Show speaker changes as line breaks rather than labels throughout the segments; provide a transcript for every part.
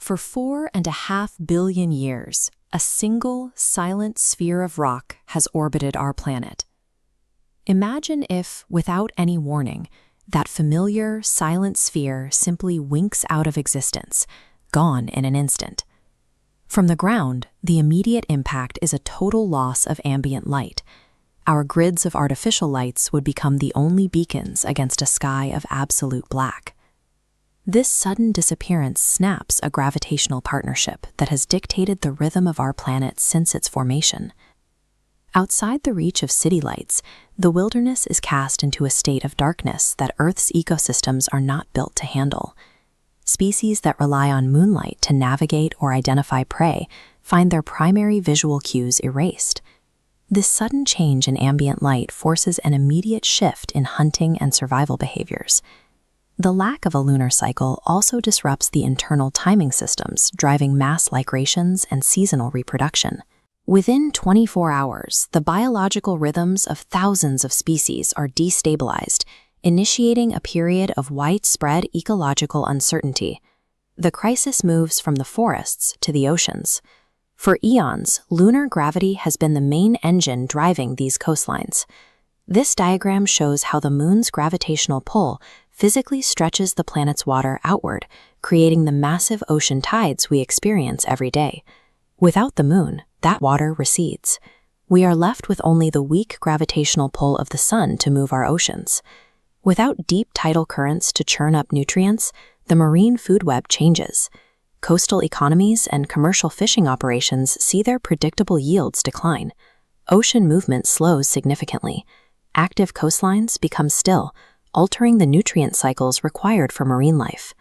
For 4.5 billion years, a single, silent sphere of rock has orbited our planet. Imagine if, without any warning, that familiar, silent sphere simply winks out of existence, gone in an instant. From the ground, the immediate impact is a total loss of ambient light. Our grids of artificial lights would become the only beacons against a sky of absolute black. This sudden disappearance snaps a gravitational partnership that has dictated the rhythm of our planet since its formation. Outside the reach of city lights, the wilderness is cast into a state of darkness that Earth's ecosystems are not built to handle. Species that rely on moonlight to navigate or identify prey find their primary visual cues erased. This sudden change in ambient light forces an immediate shift in hunting and survival behaviors. The lack of a lunar cycle also disrupts the internal timing systems driving mass migrations and seasonal reproduction. Within 24 hours, the biological rhythms of thousands of species are destabilized, initiating a period of widespread ecological uncertainty. The crisis moves from the forests to the oceans. For eons, lunar gravity has been the main engine driving these coastlines. This diagram shows how the moon's gravitational pull physically stretches the planet's water outward, creating the massive ocean tides we experience every day. Without the moon, that water recedes. We are left with only the weak gravitational pull of the sun to move our oceans. Without deep tidal currents to churn up nutrients, the marine food web changes. Coastal economies and commercial fishing operations see their predictable yields decline. Ocean movement slows significantly. Active coastlines become still, altering the nutrient cycles required for marine life.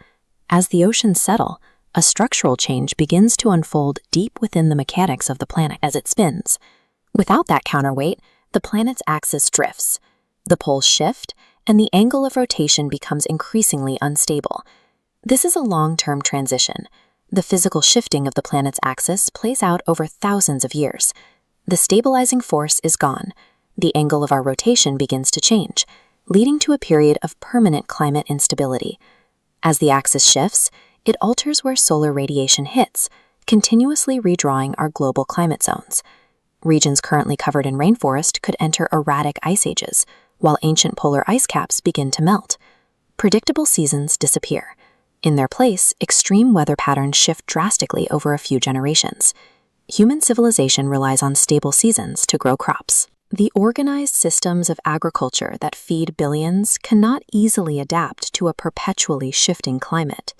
As the oceans settle, a structural change begins to unfold deep within the mechanics of the planet as it spins. Without that counterweight, the planet's axis drifts. The poles shift, and the angle of rotation becomes increasingly unstable. This is a long-term transition. The physical shifting of the planet's axis plays out over thousands of years. The stabilizing force is gone. The angle of our rotation begins to change, leading to a period of permanent climate instability. As the axis shifts, it alters where solar radiation hits, continuously redrawing our global climate zones. Regions currently covered in rainforest could enter erratic ice ages, while ancient polar ice caps begin to melt. Predictable seasons disappear. In their place, extreme weather patterns shift drastically over a few generations. Human civilization relies on stable seasons to grow crops. The organized systems of agriculture that feed billions cannot easily adapt to a perpetually shifting climate.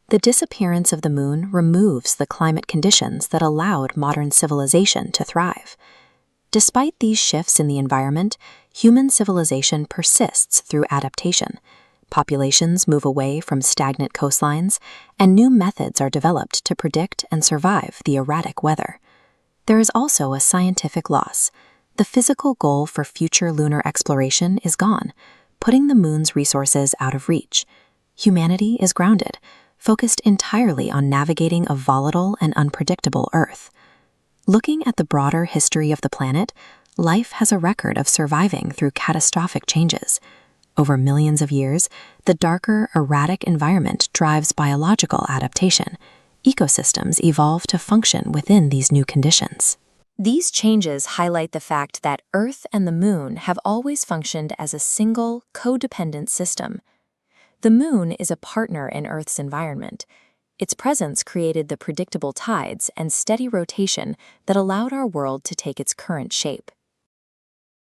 The disappearance of the moon removes the climate conditions that allowed modern civilization to thrive. Despite these shifts in the environment, human civilization persists through adaptation. Populations move away from stagnant coastlines, and new methods are developed to predict and survive the erratic weather. There is also a scientific loss. The physical goal for future lunar exploration is gone, putting the moon's resources out of reach. Humanity is grounded, focused entirely on navigating a volatile and unpredictable Earth. Looking at the broader history of the planet, life has a record of surviving through catastrophic changes. Over millions of years, the darker, erratic environment drives biological adaptation. Ecosystems evolve to function within these new conditions. These changes highlight the fact that Earth and the Moon have always functioned as a single, codependent system. The Moon is a partner in Earth's environment. Its presence created the predictable tides and steady rotation that allowed our world to take its current shape.